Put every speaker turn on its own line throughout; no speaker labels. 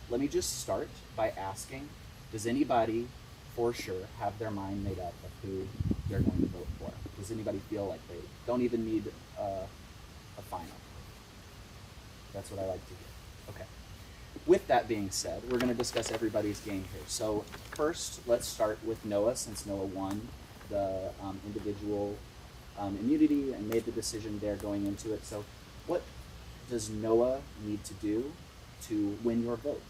let me just start by asking, does anybody for sure have their mind made up of who they're going to vote for? Does anybody feel like they don't even need a final? That's what I like to hear. Okay. With that being said, we're going to discuss everybody's game here. So first, let's start with Noah, since Noah won the individual immunity and made the decision there going into it. So what does Noah need to do to win your vote?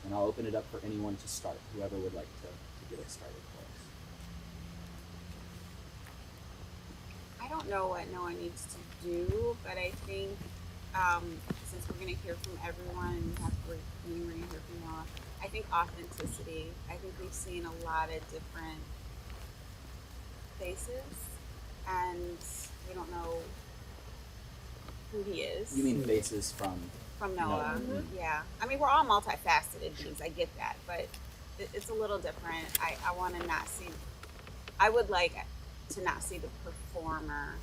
And I'll open it up for anyone to start, whoever would like to get it started for us.
I don't know what Noah needs to do, but I think since we're going to hear from everyone, we're going to hear from Noah, I think authenticity. I think we've seen a lot of different faces, and we don't know who he is.
You mean faces from
Noah? Mm-hmm. Yeah. I mean, we're all multifaceted beings. I get that, but it's a little different. I want to not see. I would like to not see the performer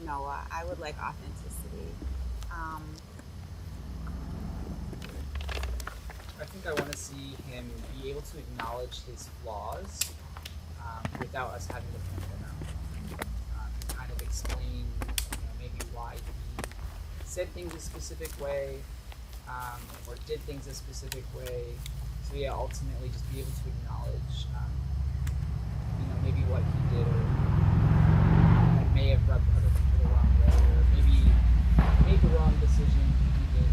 Noah. I would like authenticity.
I think I want to see him be able to acknowledge his flaws without us having to point them out. Kind of explain, maybe why he said things a specific way or did things a specific way. So yeah, ultimately just be able to acknowledge, maybe what he did or may have rubbed other people the wrong way, or maybe made the wrong decision he did.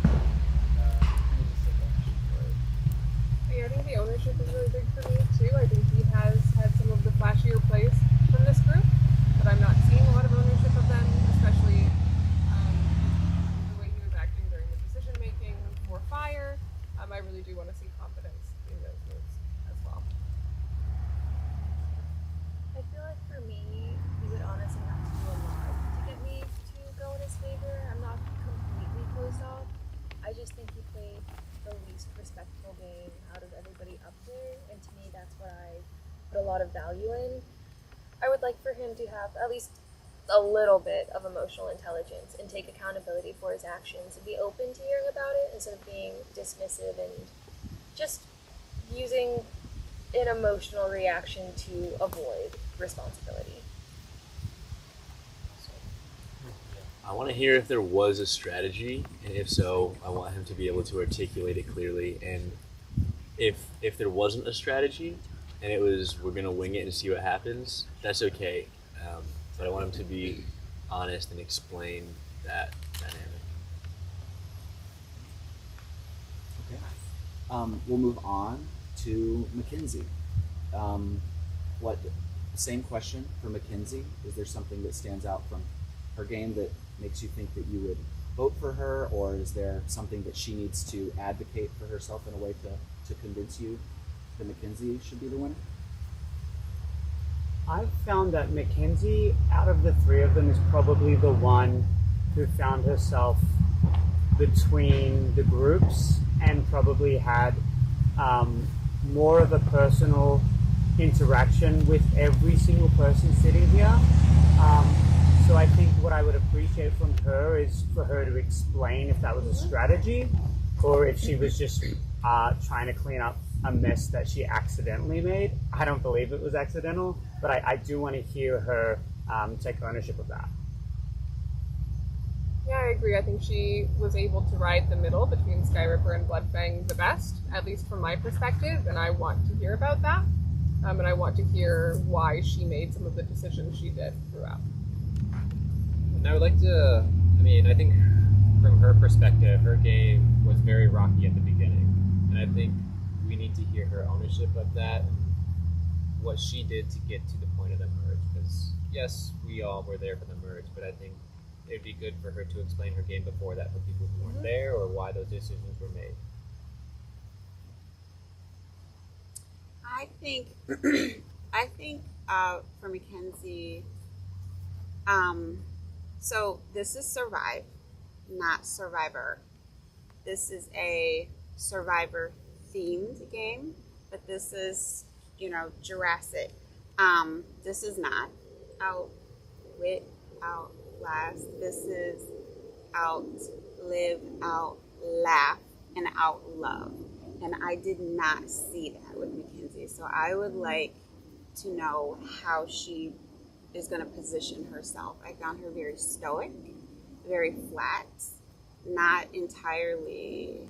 Yeah, I think the ownership is really big for me too. I think he has had some of the flashier plays from this group, but I'm not seeing a lot of ownership of them, especially the way he was acting during the decision making for fire. I really do want to see confidence in those moves as well.
I feel like for me, he would honestly have to do a lot to get me to go in his favor. I'm not completely closed off. I just think he played the least respectful game out of everybody up there, and to me that's what I put a lot of value in. I would like for him to have at least a little bit of emotional intelligence and take accountability for his actions and be open to hearing about it instead of being dismissive and just using an emotional reaction to avoid responsibility.
I want to hear if there was a strategy, and if so, I want him to be able to articulate it clearly. And if there wasn't a strategy, and it was we're gonna wing it and see what happens, that's okay. But I want him to be honest and explain that dynamic.
Okay. We'll move on to Mackenzie. Same question for Mackenzie. Is there something that stands out from her game that makes you think that you would vote for her, or is there something that she needs to advocate for herself in a way to convince you that Mackenzie should be the winner?
I've found that Mackenzie, out of the three of them, is probably the one who found herself between the groups and probably had more of a personal interaction with every single person sitting here. So I think what I would appreciate from her is for her to explain if that was a strategy or if she was just trying to clean up a mess that she accidentally made. I don't believe it was accidental, but I do want to hear her take ownership of that.
Yeah, I agree. I think she was able to ride the middle between Skyripper and Bloodfang the best, at least from my perspective, and I want to hear about that. And I want to hear why she made some of the decisions she did throughout.
And I would like to, I think from her perspective, her game was very rocky at the beginning. And I think we need to hear her ownership of that and what she did to get to the point of the merge. Because, yes, we all were there for the merge, but I think it would be good for her to explain her game before that for people who weren't there or why those decisions were made.
I think for Mackenzie, so this is Survive, not Survivor. This is a Survivor themed game, but this is, Jurassic. This is not Outwit, Outlast. This is Outlive, Outlaugh, and Outlove. And I did not see that with Mackenzie. So I would like to know how she is going to position herself. I found her very stoic, very flat, not entirely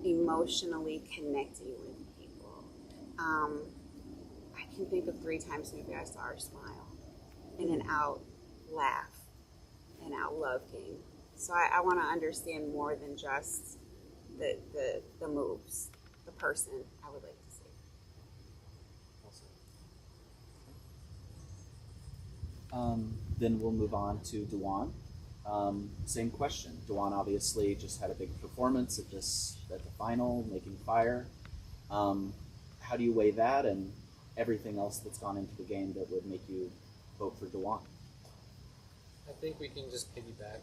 emotionally connecting with people. I can think of 3 times maybe I saw her smile in an out laugh, an out love game. So I want to understand more than just the moves, the person I would like to see.
Then we'll move on to Dewan. Same question. Dewan obviously just had a big performance at the final, making fire. How do you weigh that and everything else that's gone into the game that would make you vote for Dewan?
I think we can just piggyback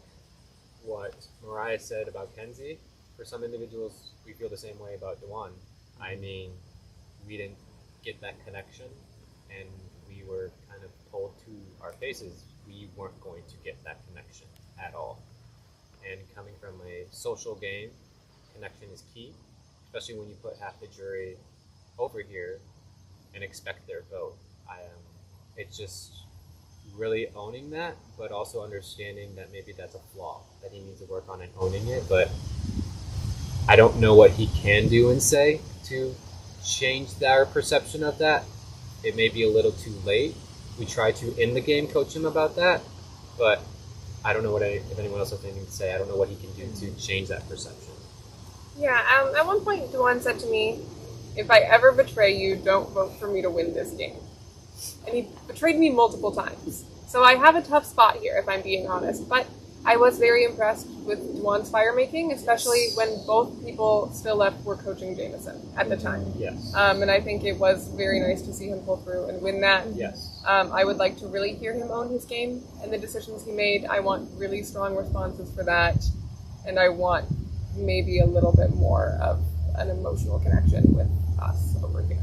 what Mariah said about Kenzie. For some individuals, we feel the same way about Dewan. I mean, we didn't get that connection, and we were kind of told to our faces we weren't going to get that connection at all. And coming from a social game, connection is key, especially when you put half the jury over here and expect their vote. It's just really owning that, but also understanding that maybe that's a flaw that he needs to work on and owning it. But I don't know what he can do and say to change our perception of that. It may be a little too late. We try to, in the game, coach him about that, but I don't know if anyone else has anything to say. I don't know what he can do to change that perception.
Yeah, at one point, Dewan said to me, "If I ever betray you, don't vote for me to win this game." And he betrayed me multiple times. So I have a tough spot here, if I'm being honest. But I was very impressed with Dewan's fire making, especially when both people still left were coaching Jameson at the time.
Yes.
And I think it was very nice to see him pull through and win that.
Yes.
I would like to really hear him own his game and the decisions he made. I want really strong responses for that. And I want maybe a little bit more of an emotional connection with us over here.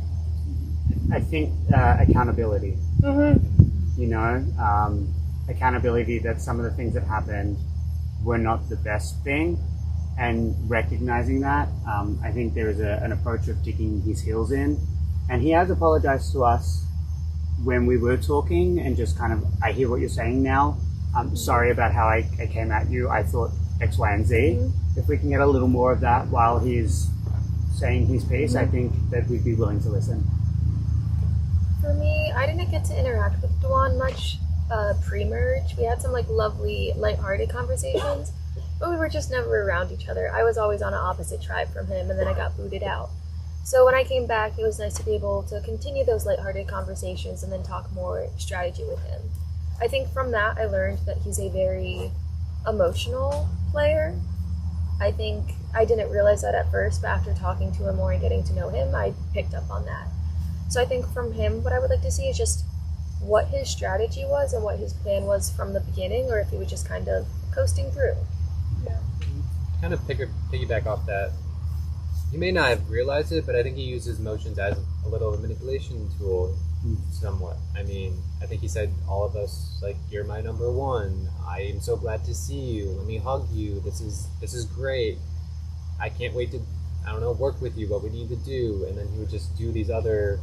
I think accountability. You know, accountability that some of the things that happened were not the best thing, and recognizing that. I think there is an approach of digging his heels in, and he has apologized to us when we were talking and just kind of, I hear what you're saying now. I'm sorry about how I came at you. I thought X, Y, and Z. If we can get a little more of that while he's saying his piece, I think that we'd be willing to listen.
For me, I didn't get to interact with Dewan much pre-merge. We had some lovely, lighthearted conversations, but we were just never around each other. I was always on an opposite tribe from him, and then I got booted out. So when I came back, it was nice to be able to continue those lighthearted conversations and then talk more strategy with him. I think from that, I learned that he's a very emotional player. I think I didn't realize that at first, but after talking to him more and getting to know him, I picked up on that. So I think from him, what I would like to see is just what his strategy was and what his plan was from the beginning, or if he was just kind of coasting through.
Yeah.
Kind of piggyback off that. He may not have realized it, but I think he uses emotions as a little of a manipulation tool, somewhat. I mean, I think he said all of us, you're my number one. I am so glad to see you. Let me hug you. This is great. I can't wait to, work with you, what we need to do. And then he would just do these other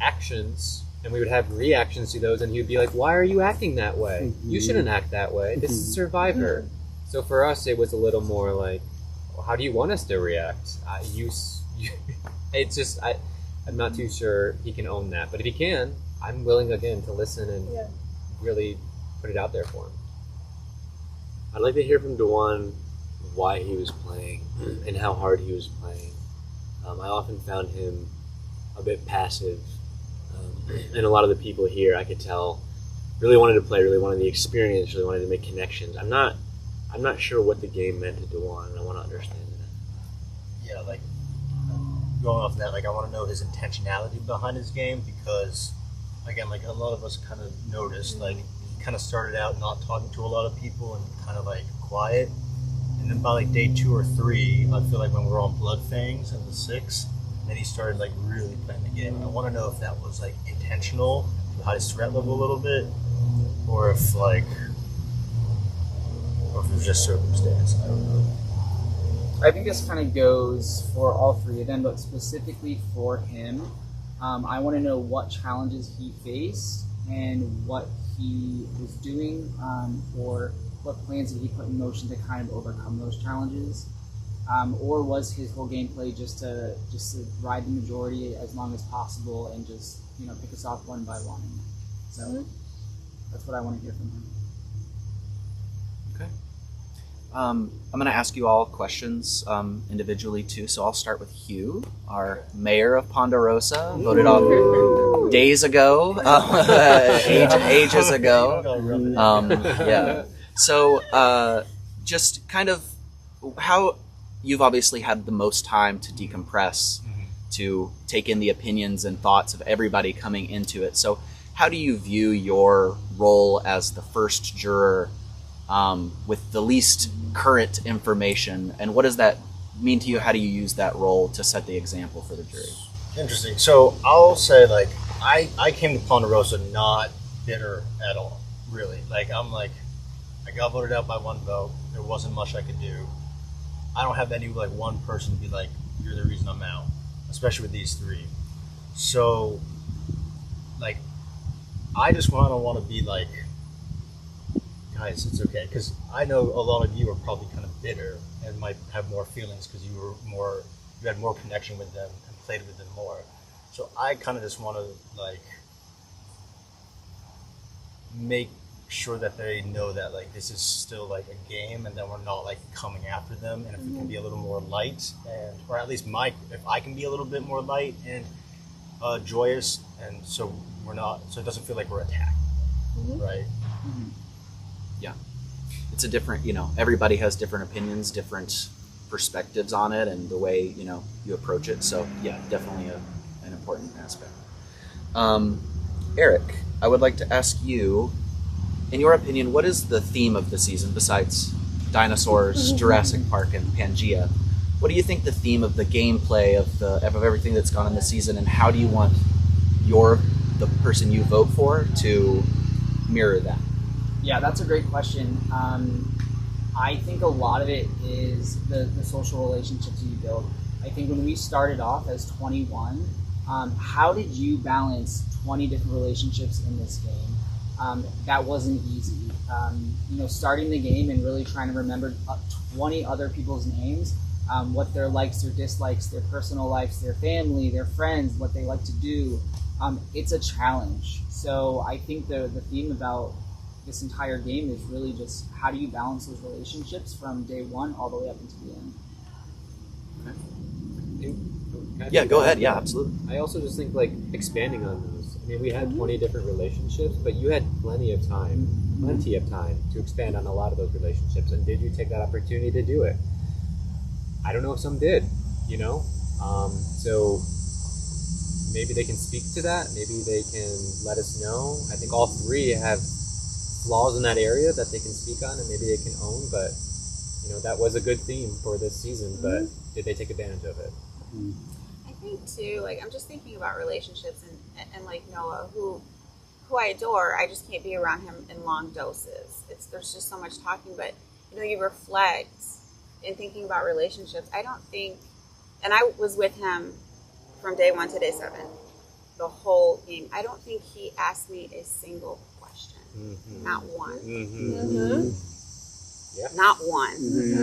actions, and we would have reactions to those, and he would be like, why are you acting that way? You shouldn't act that way. This is Survivor. So for us, it was a little more like, well, how do you want us to react? It's just, I'm not too sure he can own that. But if he can, I'm willing, again, to listen and really put it out there for him.
I'd like to hear from Dewan why he was playing and how hard he was playing. I often found him a bit passive, and a lot of the people here, I could tell, really wanted to play, really wanted the experience, really wanted to make connections. I'm not sure what the game meant to Dewan, and I want to understand that.
Yeah, going off that, I want to know his intentionality behind his game, because again, a lot of us kind of noticed, he kind of started out not talking to a lot of people and kind of quiet, and then by day 2 or 3, I feel like when we were on Blood Fangs in the 6, then he started really playing the game. And I want to know if that was intentional, high threat level a little bit, or if it was just circumstance. I don't know.
I think this kind of goes for all three of them, but specifically for him. I want to know what challenges he faced and what he was doing, or what plans did he put in motion to kind of overcome those challenges. Or was his whole gameplay just to ride the majority as long as possible and just pick us off one by one? So that's what I want to hear from him.
Okay. I'm going to ask you all questions individually too. So I'll start with Hugh, our mayor of Ponderosa, voted off days ago, ages ago. Yeah. So just kind of how you've obviously had the most time to decompress, to take in the opinions and thoughts of everybody coming into it. So how do you view your role as the first juror with the least current information, and what does that mean to you? How do you use that role to set the example for the jury?
Interesting. So I'll say, like, I came to Ponderosa not bitter at all, really. I got voted out by one vote. There wasn't much I could do. I don't have any one person be like, you're the reason I'm out, especially with these three. So I just want to be like, guys, it's okay, because I know a lot of you are probably kind of bitter and might have more feelings because you had more connection with them and played with them more. So I kind of just want to make sure that they know that this is still a game, and that we're not coming after them. And if we can be a little more light, or at least if I can be a little bit more light and joyous, and so it doesn't feel like we're attacked, right?
Mm-hmm. Yeah, it's a different, everybody has different opinions, different perspectives on it, and the way, you approach it. So yeah, definitely an important aspect. Eric, I would like to ask you, in your opinion, what is the theme of the season besides Dinosaurs, Jurassic Park, and Pangea? What do you think the theme of the gameplay of everything that's gone in the season, and how do you want the person you vote for to mirror that?
Yeah, that's a great question. I think a lot of it is the social relationships you build. I think when we started off as 21, how did you balance 20 different relationships in this game? That wasn't easy. Starting the game and really trying to remember 20 other people's names, what their likes, their dislikes, their personal lives, their family, their friends, what they like to do. It's a challenge. So I think the theme about this entire game is really just how do you balance those relationships from day one all the way up into the end.
Yeah, go ahead. Yeah, absolutely.
I also just think expanding on those. I mean, we had 20 different relationships, but you had plenty of time to expand on a lot of those relationships. And did you take that opportunity to do it? I don't know if some did, so maybe they can speak to that. Maybe they can let us know. I think all three have flaws in that area that they can speak on and maybe they can own, but that was a good theme for this season, but did they take advantage of it?
I think too, I'm just thinking about relationships and Noah, who I adore. I just can't be around him in long doses. There's just so much talking, but you reflect in thinking about relationships. I don't think, and I was with him from day 1 to day 7, the whole game. I don't think he asked me a single question. Not one.
Yeah.
Not one.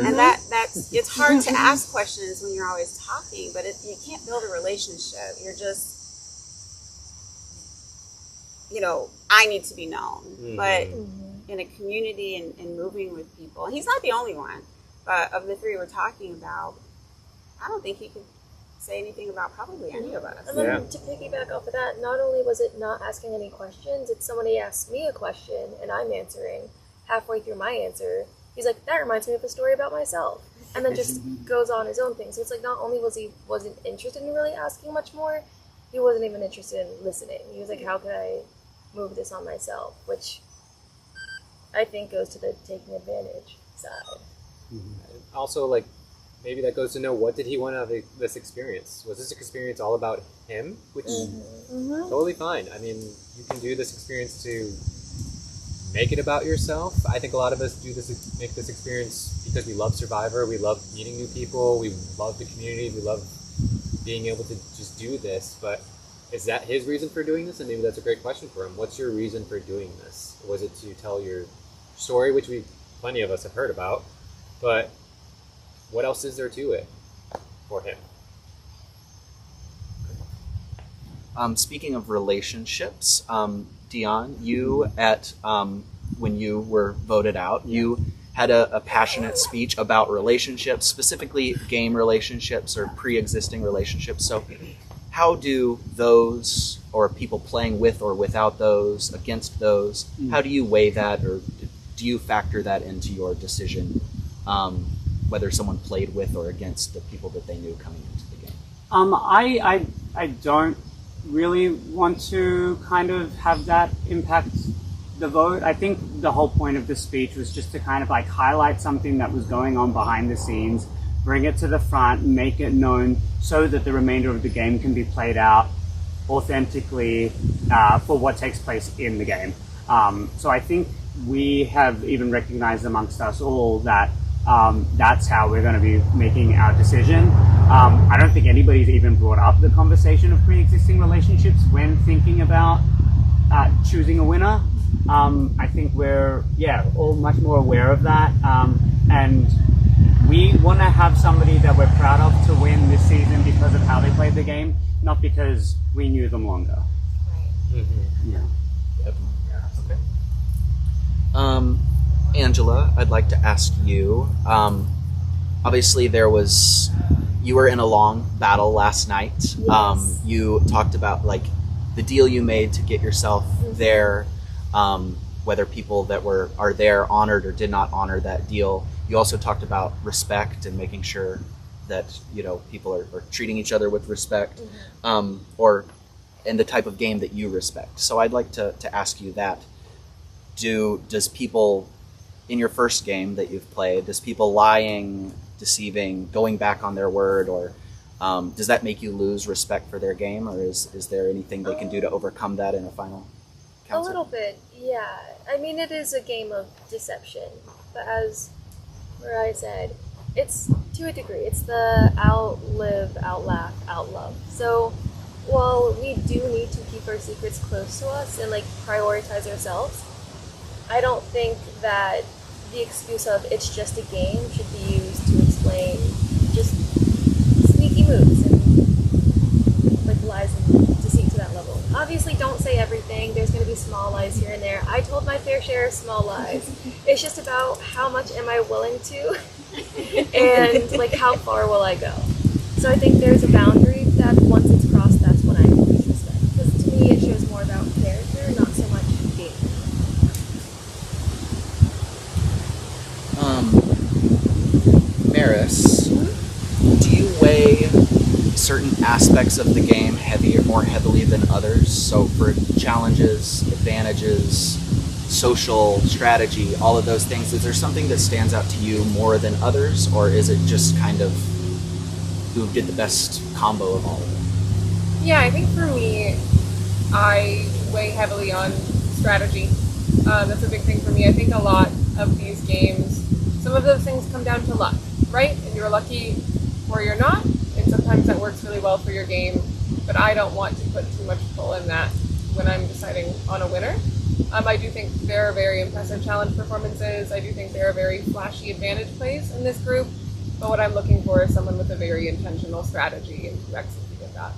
And that's it's hard to ask questions when you're always talking, but you can't build a relationship. You're just, I need to be known. But in a community and moving with people, and he's not the only one, but of the three we're talking about, I don't think he could say anything about probably any of us.
And then to piggyback off of that, not only was it not asking any questions, it's somebody asked me a question and I'm answering. Halfway through my answer, he's like, that reminds me of a story about myself. And then just goes on his own thing. So it's not only wasn't interested in really asking much more, he wasn't even interested in listening. He was like, how could I move this on myself? Which I think goes to the taking advantage side.
Also, maybe that goes to know, what did he want out of this experience? Was this experience all about him? Which is totally fine. I mean, you can do this experience to make it about yourself. I think a lot of us make this experience because we love Survivor, we love meeting new people, we love the community, we love being able to just do this. But is that his reason for doing this? And maybe that's a great question for him. What's your reason for doing this? Was it to tell your story, which plenty of us have heard about, but what else is there to it for him?
Speaking of relationships, Dion, you when you were voted out, you had a passionate speech about relationships, specifically game relationships or pre-existing relationships. So how do those, or people playing with or without those, against those, how do you weigh that, or do you factor that into your decision, whether someone played with or against the people that they knew coming into the game?
I don't really want to kind of have that impact the vote. I think the whole point of the speech was just to kind of like highlight something that was going on behind the scenes, bring it to the front, make it known so that the remainder of the game can be played out authentically for what takes place in the game. So I think we have even recognized amongst us all that that's how we're going to be making our decision. I don't think anybody's even brought up the conversation of pre-existing relationships when thinking about choosing a winner. I think we're all much more aware of that, and we want to have somebody that we're proud of to win this season because of how they played the game, not because we knew them longer.
Right.
Mm-hmm.
Yeah.
Yep. Yeah. Okay.
Angela, I'd like to ask you, obviously you were in a long battle last night.
Yes.
You talked about like the deal you made to get yourself there, whether people that are there honored or did not honor that deal. You also talked about respect and making sure that, people are treating each other with respect, and the type of game that you respect. So I'd like to ask you that. Does people in your first game that you've played, does people lying, deceiving, going back on their word, or does that make you lose respect for their game, or is there anything they can do to overcome that in a final council?
A little bit, yeah. I mean, it is a game of deception, but as I said, it's to a degree. It's the outlive, outlaugh, outlove. So while we do need to keep our secrets close to us and prioritize ourselves, I don't think that the excuse of it's just a game should be used to explain just sneaky moves and lies and deceit to that level. Obviously, don't say everything. There's going to be small lies here and there. I told my fair share of small lies. It's just about how much am I willing to and how far will I go. So I think there's a boundary that once it's crossed, that's when I lose respect. Because to me, it shows more about character, not so much game.
Maris, do you weigh certain aspects of the game more heavily than others? So for challenges, advantages, social strategy, all of those things, is there something that stands out to you more than others, or is it just kind of who did the best combo of all of it?
Yeah, I think for me, I weigh heavily on strategy. That's a big thing for me. I think a lot of these games, some of those things come down to luck, right? And you're lucky or you're not, and sometimes that works really well for your game, but I don't want to put too much pull in that when I'm deciding on a winner. I do think there are very impressive challenge performances. I do think there are very flashy advantage plays in this group, but what I'm looking for is someone with a very intentional strategy and who executed that.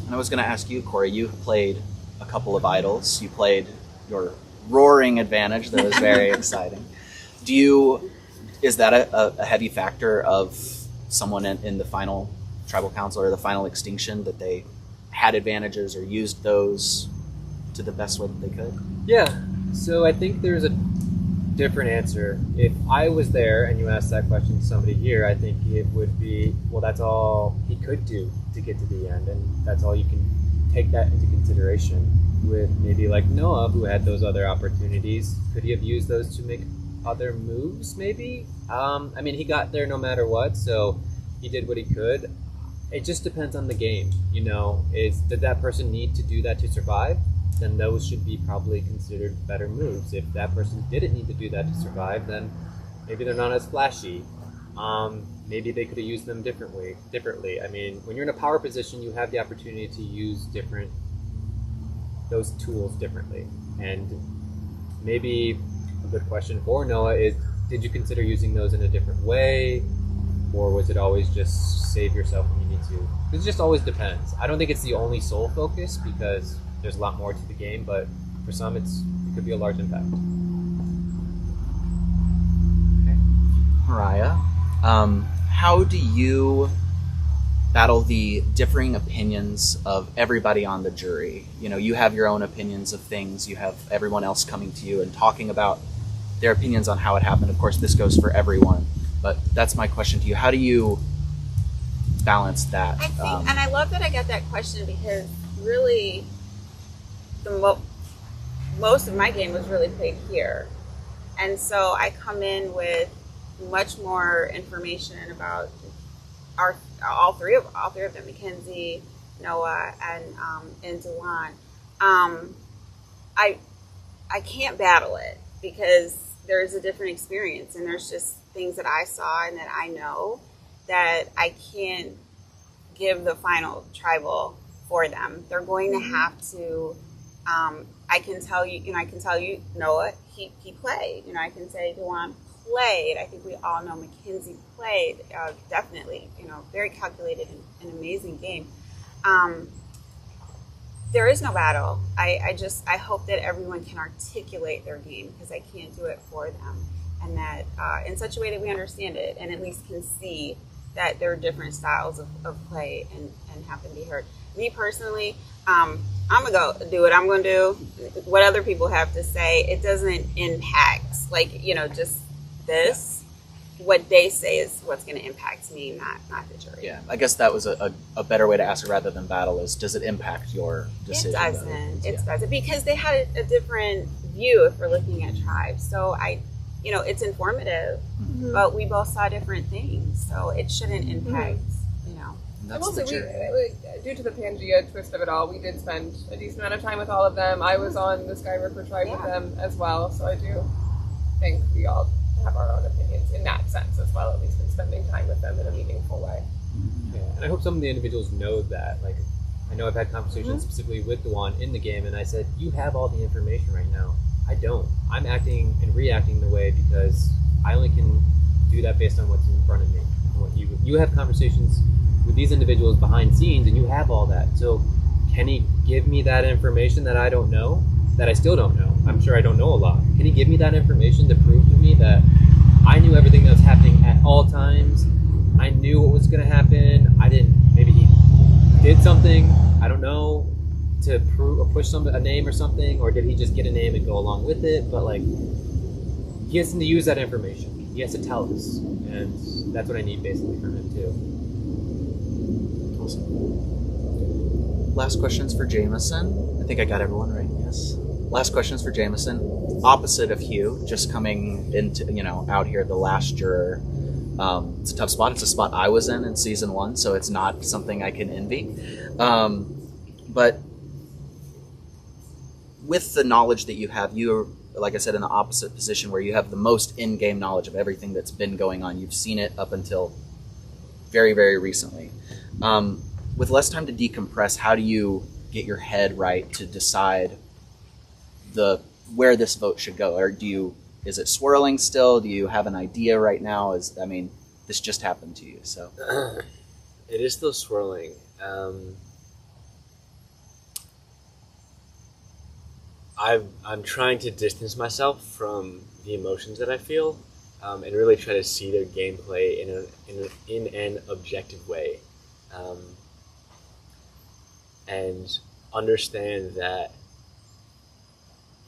And I was going to ask you, Corey, you played a couple of idols. You played your roaring advantage that was very exciting. Is that a heavy factor of someone in the final tribal council or the final extinction, that they had advantages or used those to the best way that they could?
Yeah, so I think there's a different answer. If I was there and you asked that question to somebody here, I think it would be, well, that's all he could do to get to the end, and that's all you can take that into consideration. With maybe Noah, who had those other opportunities, could he have used those to make other moves, maybe? He got there no matter what, so he did what he could. It just depends on the game, did that person need to do that to survive? then those should be probably considered better moves. If that person didn't need to do that to survive, then maybe they're not as flashy. Maybe they could have used them differently. I mean, when you're in a power position, you have the opportunity to use those tools differently. And maybe a good question for Noah is, did you consider using those in a different way? Or was it always just save yourself when you need to? It just always depends. I don't think it's the only sole focus, because there's a lot more to the game, but for some it could be a large impact.
Okay. Mariah, how do you battle the differing opinions of everybody on the jury? You know, you have your own opinions of things, you have everyone else coming to you and talking about their opinions on how it happened. Of course, this goes for everyone, but that's my question to you. How do you balance that?
I think, and I love that I got that question, because really most of my game was really played here. And so I come in with much more information about all three of them, Mackenzie, Noah, and Dewan. I can't battle it, because there's a different experience, and there's just things that I saw and that I know that I can't give the final tribal for them. They're going to have to. I can tell you, Noah, he played. I can say Dewan played. I think we all know Mackenzie played, definitely. Very calculated and amazing game. There is no battle. I hope that everyone can articulate their game, because I can't do it for them, and that in such a way that we understand it, and at least can see that there are different styles of play and have them be heard. Me personally, I'm gonna go do what I'm gonna do. What other people have to say, it doesn't impact, just this. What they say is what's going to impact me, not the jury.
Yeah, I guess that was a better way to ask it rather than battle is, does it impact your decision?
It doesn't, because they had a different view if we're looking at tribes. So it's informative, but we both saw different things, so it shouldn't impact,
And also, due to the Pangea twist of it all, we did spend a decent amount of time with all of them. I was on the Skyripper tribe with them as well, so I do think we all have our own opinions in that sense as well, at least in spending time with them in a meaningful way.
Yeah, and I hope some of the individuals know that. Like, I know I've had conversations specifically with Dewan in the game, and I said, you have all the information right now. I don't. I'm acting and reacting the way because I only can do that based on what's in front of me. What you have conversations with these individuals behind scenes, and you have all that. So can he give me that information that I don't know, that I still don't know? I'm sure I don't know a lot. Can he give me that information to prove to me that I knew everything that was happening at all times? I knew what was going to happen. Maybe he did something, I don't know, to prove or push a name or something, or did he just get a name and go along with it? But he has to use that information. He has to tell us, and that's what I need basically from him too.
Awesome. Last questions for Jameson. I think I got everyone right. Yes. Last questions for Jameson. Opposite of Hugh, just coming into out here, the last juror. It's a tough spot. It's a spot I was in season 1, so it's not something I can envy. But with the knowledge that you have, you're, like I said, in the opposite position where you have the most in-game knowledge of everything that's been going on. You've seen it up until very, very recently. With less time to decompress, how do you get your head right to decide where this vote should go? Or is it swirling still? Do you have an idea right now? This just happened to you, so.
It is still swirling. I'm trying to distance myself from the emotions that I feel, and really try to see their gameplay in an objective way, and understand that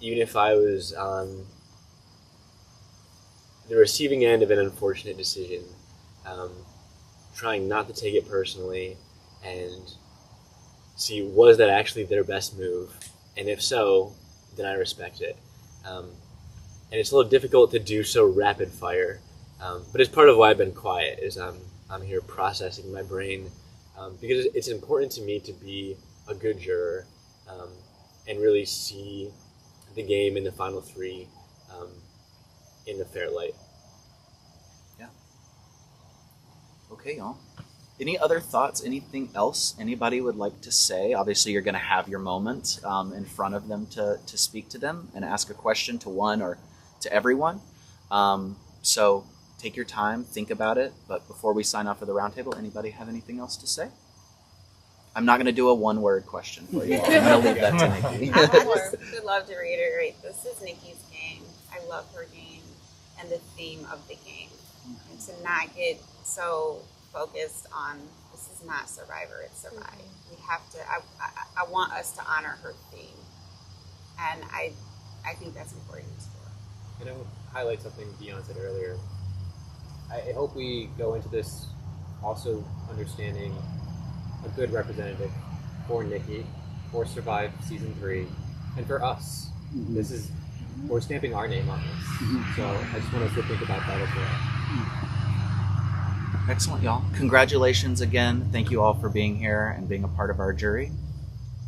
even if I was on the receiving end of an unfortunate decision, trying not to take it personally and see, was that actually their best move? And if so, then I respect it. And it's a little difficult to do so rapid fire, but it's part of why I've been quiet, is I'm here processing my brain, because it's important to me to be a good juror, and really see the game in the final three in a fair light.
Okay, y'all. Any other thoughts? Anything else anybody would like to say? Obviously, you're going to have your moment in front of them to speak to them and ask a question to one or to everyone. So take your time, think about it. But before we sign off for the roundtable, anybody have anything else to say? I'm not going to do a one-word question for you. I'm going to leave that to Nikki.
I just would love to reiterate, this is Nikki's game. I love her game and the theme of the game. And to not get so focused on, this is not Survivor, it's Survive. We have to, I want us to honor her theme. And I think that's important to do.
And I would highlight something Dion said earlier. I hope we go into this also understanding a good representative for Nikki, for Survive Season 3, and for us. This is, we're stamping our name on this. So I just want us to think about that as well.
Excellent, y'all. Congratulations again. Thank you all for being here and being a part of our jury.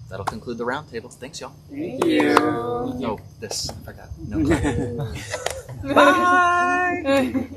That'll conclude the roundtable. Thanks, y'all.
Thank you.
Oh, this. I forgot. No clap.
Bye!